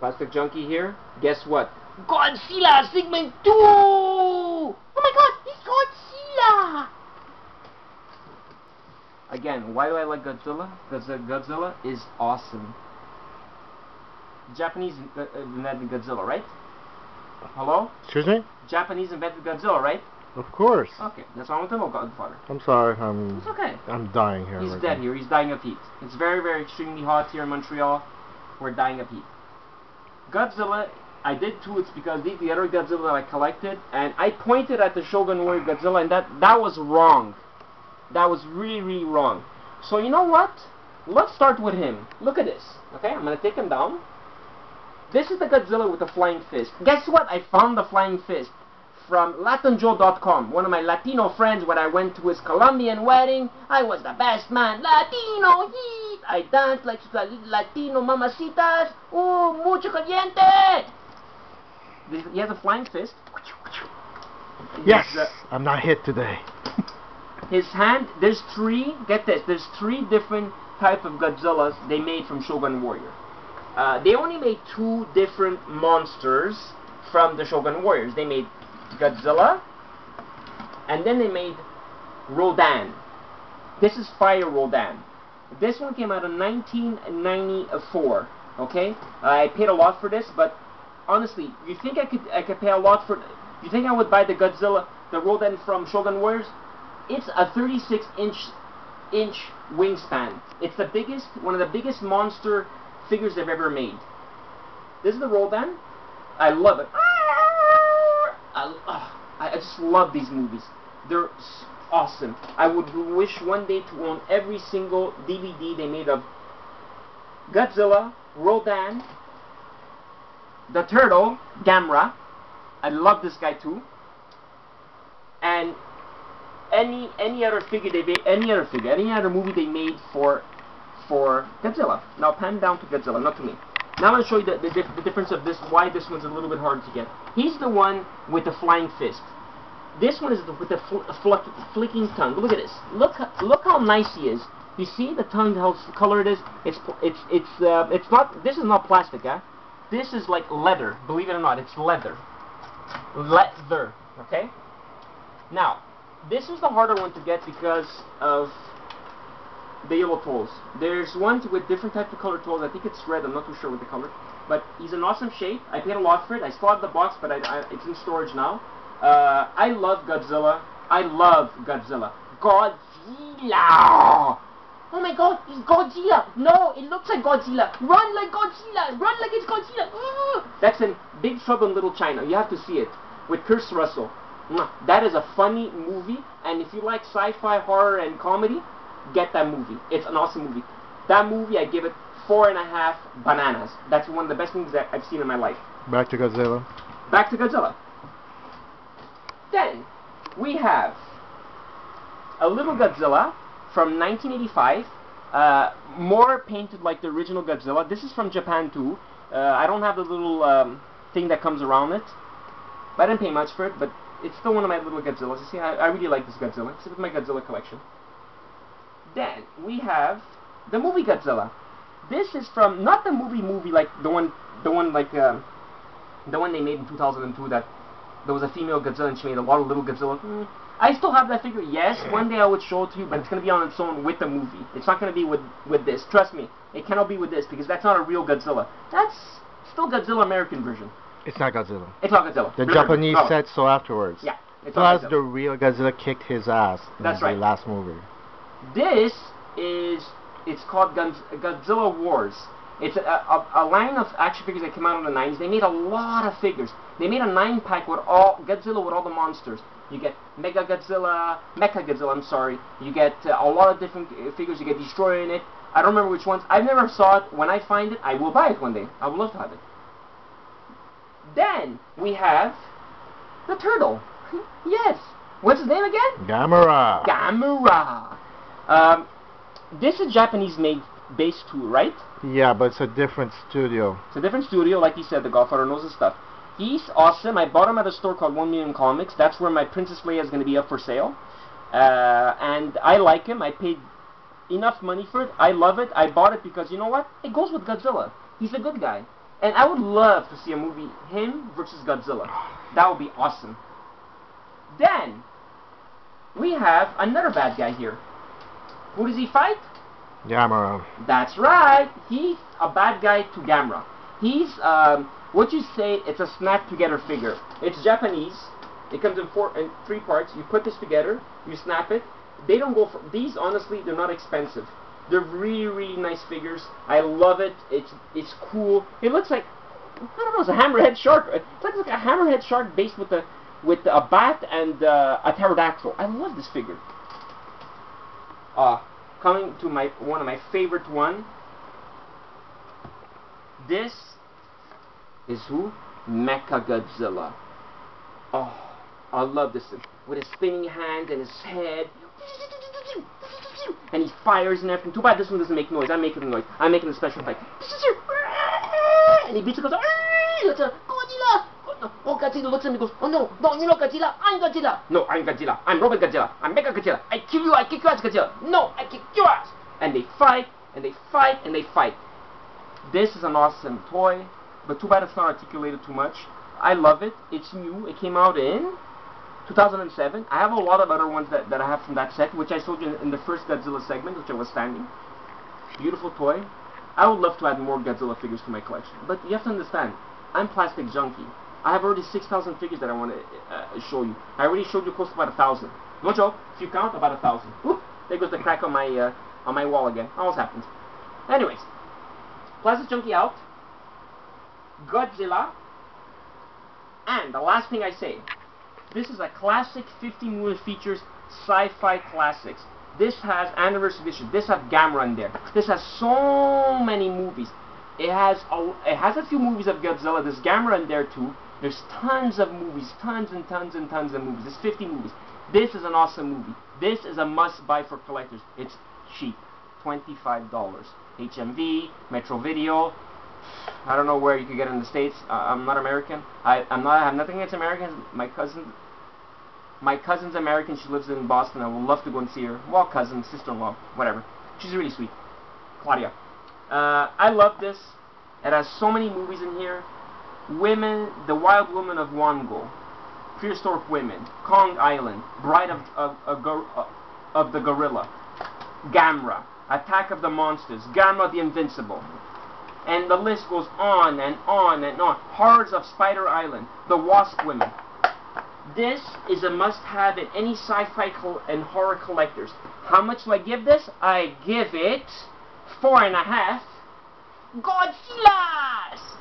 Plasticjunky here. Guess what? Godzilla Segment 2! Oh my god, it's Godzilla! Again, why do I like Godzilla? Because Godzilla is awesome. Japanese invented Godzilla, right? Hello? Excuse me? Japanese invented Godzilla, right? Of course. Okay, that's all I want to know, Godfather. I'm sorry, It's okay. I'm dying here. He's right dead now. here. He's dying of heat. It's very, very extremely hot here in Montreal. We're dying of heat. Godzilla, I did too. It's because the other Godzilla that I collected, and I pointed at the Shogun Warrior Godzilla, and that was wrong. That was really, really wrong. So you know what? Let's start with him. Look at this. Okay, I'm gonna take him down. This is the Godzilla with the flying fist. Guess what? I found the flying fist from latinjoe.com. One of my Latino friends, when I went to his Colombian wedding, I was the best man. Latino heat! I danced like Latino mamacitas. Oh, mucho caliente! He has a flying fist. Yes! I'm not hit today. His hand, there's three, get this, there's three different types of Godzillas they made from Shogun Warrior. They only made two different monsters from the Shogun Warriors. They made Godzilla, and then they made Rodan. This is Fire Rodan. This one came out in 1994. Okay, I paid a lot for this, but honestly, you think I could pay a lot for? You think I would buy the Godzilla, the Rodan from Shogun Warriors? It's a 36-inch wingspan. It's the biggest, one of the biggest monster figures they've ever made. This is the Rodan. I love it. I just love these movies. They're awesome. I would wish one day to own every single DVD they made of Godzilla, Rodan, the Turtle, Gamera. I love this guy too. And any other figure they made, any other movie they made for Godzilla. Now pan down to Godzilla, not to me. Now I'm going to show you the difference of this, why this one's a little bit hard to get. He's the one with the flying fist. This one is with the flicking tongue. Look at this. Look how nice he is. You see the tongue, how color it is? It's not. This is not plastic, huh? This is like leather. Believe it or not, it's leather. Leather. Okay. Now, this is the harder one to get because of the yellow toes. There's ones with different types of color toes. I think it's red. I'm not too sure with the color. But he's an awesome shape. I paid a lot for it. I still have the box, but it's in storage now. I love Godzilla. I love Godzilla. Godzilla! Oh my god, it's Godzilla! No, it looks like Godzilla. Run like Godzilla! Run like it's Godzilla! That's in Big Trouble in Little China. You have to see it. With Kurt Russell. That is a funny movie. And if you like sci-fi, horror, and comedy, get that movie. It's an awesome movie. That movie, I give it 4.5 bananas. That's one of the best movies that I've seen in my life. Back to Godzilla. Back to Godzilla. Then, we have a little Godzilla from 1985. More painted like the original Godzilla. This is from Japan too. I don't have the little thing that comes around it. I didn't pay much for it, but it's still one of my little Godzillas. You see, I really like this Godzilla. It's with my Godzilla collection. Then we have the movie Godzilla. This is from not the movie like the one they made in 2002 that there was a female Godzilla and she made a lot of little Godzilla. I still have that figure. Yes, one day I would show it to you, but it's gonna be on its own with the movie. It's not gonna be with this. Trust me, it cannot be with this because that's not a real Godzilla. That's still Godzilla American version. It's not Godzilla. It's not Godzilla. The Japanese said so afterwards. Yeah. It's Plus, the real Godzilla kicked his ass in the last movie. This is, it's called Godzilla Wars. It's a line of action figures that came out in the 90s. They made a lot of figures. They made a 9-pack with all Godzilla with all the monsters. You get Mecha Godzilla, I'm sorry. You get a lot of different figures. You get Destroyer in it. I don't remember which ones. I've never saw it. When I find it, I will buy it one day. I would love to have it. Then we have the turtle. Yes. What's his name again? Gamera. Gamera. This is Japanese-made base too, right? Yeah, but it's a different studio. It's a different studio, like he said. The Godfather knows his stuff. He's awesome. I bought him at a store called 1 Million Comics. That's where my Princess Leia is going to be up for sale. And I like him. I paid enough money for it. I love it. I bought it because, you know what? It goes with Godzilla. He's a good guy. And I would love to see a movie, him versus Godzilla. That would be awesome. Then, we have another bad guy here. Who does he fight? Gamera. That's right. He's a bad guy to Gamera. He's, what you say, it's a snap together figure. It's Japanese. It comes in three parts. You put this together, you snap it. They don't go for, these honestly, they're not expensive. They're really, really nice figures. I love it. It's cool. It looks like, I don't know, it's a hammerhead shark. It looks like a hammerhead shark based with a bat and a pterodactyl. I love this figure. Coming to one of my favorite one. This is who? Mechagodzilla. Oh, I love this thing. With his spinning hand and his head. And he fires and everything. Too bad this one doesn't make noise. I'm making the noise. I'm making the special effect. And he beats it, goes, Godzilla! Oh, Godzilla looks at me and goes, oh no, you're not Godzilla, I'm Godzilla! No, I'm Godzilla. I'm Robot Godzilla. I'm Mega Godzilla. I kill you, I kick your ass, Godzilla. No, I kick your ass! And they fight, and they fight, and they fight. This is an awesome toy, but too bad it's not articulated too much. I love it. It's new. It came out in 2007. I have a lot of other ones that I have from that set, which I showed you in the first Godzilla segment, which I was standing. Beautiful toy. I would love to add more Godzilla figures to my collection, but you have to understand, I'm Plasticjunky. I have already 6,000 figures that I want to show you. I already showed you close to about 1,000. No joke. If you count, about 1,000. Whoop! There goes the crack on my wall again. Always happens. Anyways, Plasticjunky out. Godzilla. And the last thing I say, this is a classic 50 movie features sci-fi classics. This has anniversary edition. This has Gamera in there. This has so many movies. It has a few movies of Godzilla. There's Gamera in there too. There's tons of movies, tons and tons and tons of movies. There's 50 movies. This is an awesome movie. This is a must-buy for collectors. It's cheap, $25. HMV, Metro Video. I don't know where you can get it in the States. I'm not American. I have nothing against Americans. My cousin's American. She lives in Boston. I would love to go and see her. Well, cousin, sister-in-law, whatever. She's really sweet. Claudia. I love this. It has so many movies in here. Women, The Wild Woman of Wongo, Prehistoric Women, Kong Island, Bride of the Gorilla, Gamera, Attack of the Monsters, Gamera the Invincible. And the list goes on and on and on. Horrors of Spider Island, The Wasp Women. This is a must-have in any sci-fi and horror collectors. How much do I give this? I give it 4.5 Godzillas!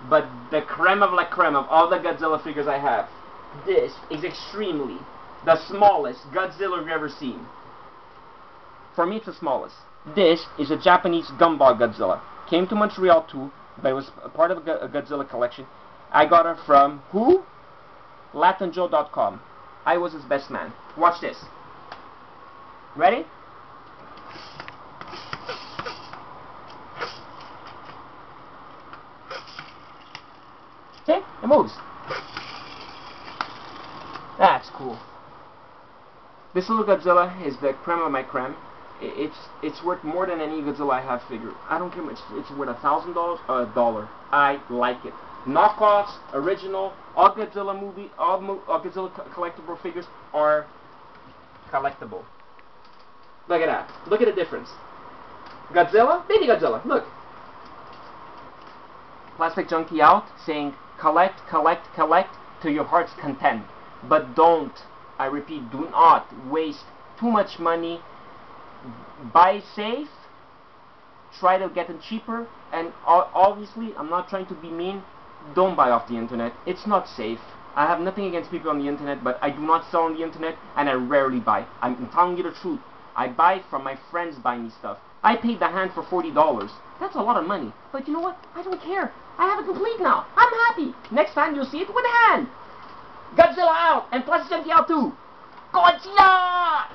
But the creme of la creme of all the Godzilla figures I have, this is extremely the smallest Godzilla you've ever seen. For me, it's the smallest. This is a Japanese gumball Godzilla. Came to Montreal too, but it was a part of a Godzilla collection. I got her from who? LatinJoe.com. I was his best man. Watch this. Ready? Okay, it moves. That's cool. This little Godzilla is the creme of my creme. It's worth more than any Godzilla I have figure. I don't care much. It's worth $1,000 or $1. I like it. Knockoffs, original, all Godzilla movie, all Godzilla collectible figures are collectible. Look at that. Look at the difference. Godzilla, baby Godzilla. Look. Plasticjunky out, saying collect, collect, collect to your heart's content. But don't, I repeat, do not waste too much money. Buy safe. Try to get them cheaper. And obviously, I'm not trying to be mean. Don't buy off the internet. It's not safe. I have nothing against people on the internet, but I do not sell on the internet, and I rarely buy. I'm telling you the truth. I buy from my friends buy me stuff. I paid the hand for $40. That's a lot of money. But you know what? I don't care. I have it complete now. I'm happy. Next time you'll see it with a hand. Godzilla out, and Plasticjunky out too. Godzilla!